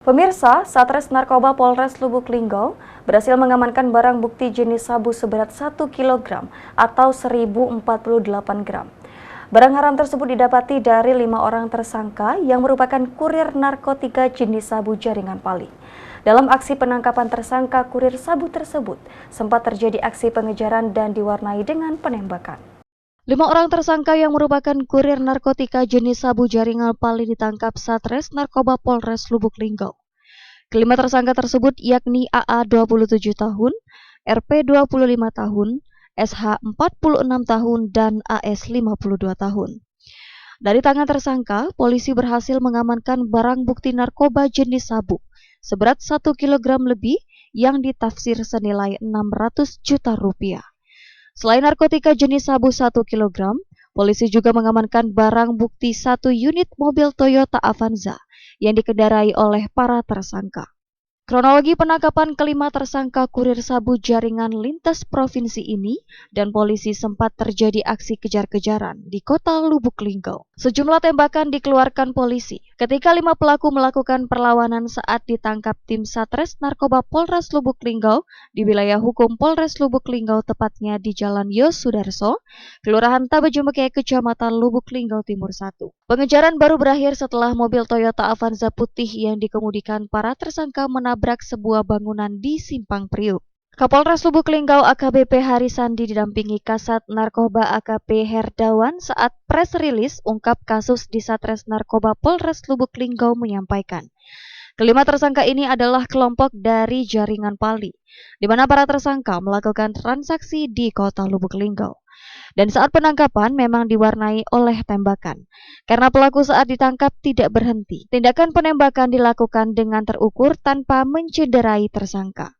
Pemirsa, Satres Narkoba Polres Lubuk Linggau berhasil mengamankan barang bukti jenis sabu seberat 1 kg atau 1048 gram. Barang haram tersebut didapati dari 5 orang tersangka yang merupakan kurir narkotika jenis sabu jaringan Pali. Dalam aksi penangkapan tersangka kurir sabu tersebut, sempat terjadi aksi pengejaran dan diwarnai dengan penembakan. 5 orang tersangka yang merupakan kurir narkotika jenis sabu jaringan Pali ditangkap Satres Narkoba Polres Lubuk Linggau. Kelima tersangka tersebut yakni AA 27 tahun, RP 25 tahun, SH 46 tahun, dan AS 52 tahun. Dari tangan tersangka, polisi berhasil mengamankan barang bukti narkoba jenis sabu seberat 1 kg lebih yang ditafsir senilai 600 juta rupiah. Selain narkotika jenis sabu 1 kg, polisi juga mengamankan barang bukti 1 unit mobil Toyota Avanza yang dikendarai oleh para tersangka. Kronologi penangkapan kelima tersangka kurir sabu jaringan lintas provinsi ini dan polisi sempat terjadi aksi kejar-kejaran di kota Lubuk Linggau. Sejumlah tembakan dikeluarkan polisi ketika 5 pelaku melakukan perlawanan saat ditangkap tim Satres Narkoba Polres Lubuk Linggau di wilayah hukum Polres Lubuk Linggau, tepatnya di Jalan Yos Sudarso, Kelurahan Tabajumeke, Kecamatan Lubuk Linggau Timur 1. Pengejaran baru berakhir setelah mobil Toyota Avanza putih yang dikemudikan para tersangka menabrak sebuah bangunan di Simpang Priuk. Kapolres Lubuk Linggau AKBP Hari Sandi didampingi Kasat Narkoba AKP Herdawan saat press release ungkap kasus di Satres Narkoba Polres Lubuk Linggau menyampaikan, kelima tersangka ini adalah kelompok dari jaringan Pali, di mana para tersangka melakukan transaksi di kota Lubuk Linggau. Dan saat penangkapan memang diwarnai oleh tembakan. Karena pelaku saat ditangkap tidak berhenti, tindakan penembakan dilakukan dengan terukur tanpa mencederai tersangka.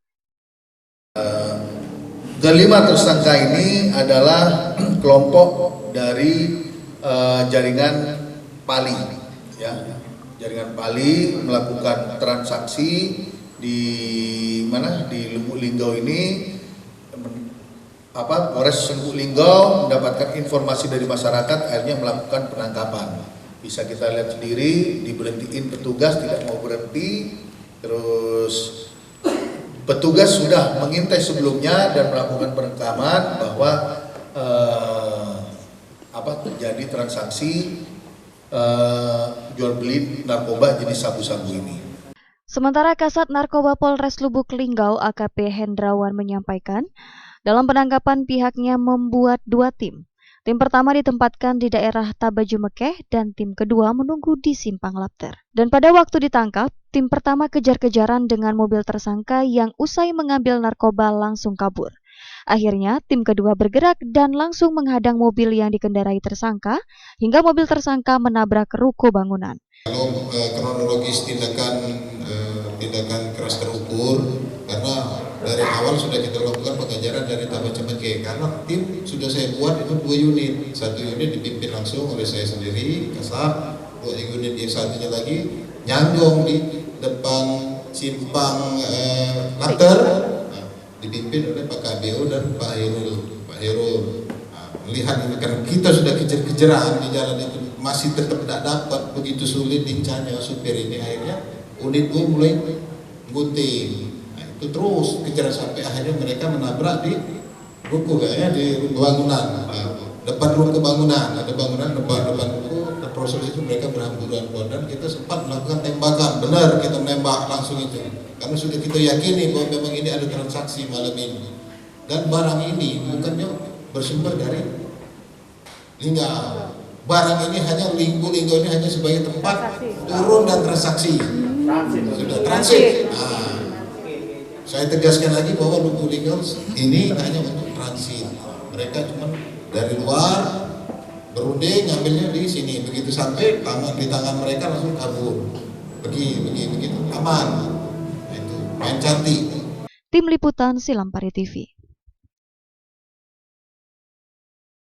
Kelima tersangka ini adalah kelompok dari jaringan Pali, ya. Jaringan Pali melakukan transaksi di Lubuk Linggau ini. Polres Lubuk Linggau mendapatkan informasi dari masyarakat, akhirnya melakukan penangkapan. Bisa kita lihat sendiri, diberhentiin petugas, tidak mau berhenti. Terus petugas sudah mengintai sebelumnya dan melakukan penangkapan bahwa terjadi transaksi jual beli narkoba jenis sabu-sabu ini. Sementara Kasat Narkoba Polres Lubuk Linggau AKP Hendrawan menyampaikan, dalam penangkapan pihaknya membuat 2 tim. Tim pertama ditempatkan di daerah Tabajumekeh dan tim kedua menunggu di Simpang Lapter. Dan pada waktu ditangkap, tim pertama kejar-kejaran dengan mobil tersangka yang usai mengambil narkoba langsung kabur. Akhirnya tim kedua bergerak dan langsung menghadang mobil yang dikendarai tersangka hingga mobil tersangka menabrak ruko bangunan. Kalau kronologis tindakan keras terukur, karena dari awal sudah kita lakukan pengejaran dari Tabajumekeh, karena tim sudah saya buat itu 2 unit, 1 unit dipimpin langsung oleh saya sendiri, Kasat, 2 unit yang satunya lagi nyandong di depan Simpang Lapter, dipimpin oleh Pak KBO dan Pak Heru. Melihat ini karena kita sudah kejar-kejaran di jalan itu masih tetap tidak dapat, begitu sulit dincanya supir ini, akhirnya unit itu mulai gunting. Itu terus kejar sampai akhirnya mereka menabrak di ruko, di bangunan, depan ruko bangunan, ada bangunan depan ruko. Dan proses itu mereka berhamburan keluar dan kita sempat melakukan tembakan. Benar, kita menembak langsung itu karena sudah kita yakini bahwa memang ini ada transaksi malam ini, dan barang ini bukannya bersumber dari Linggau. Barang ini hanya Linggau ini hanya sebagai tempat turun dan transaksi. Sudah transit. Saya tegaskan lagi bahwa Lubuk Linggau ini hanya untuk transit. Mereka cuma dari luar berunding ngambilnya di sini, begitu sampai di tangan mereka langsung kabur. Begitu aman. Itu main cantik. Tim Liputan Silampari TV.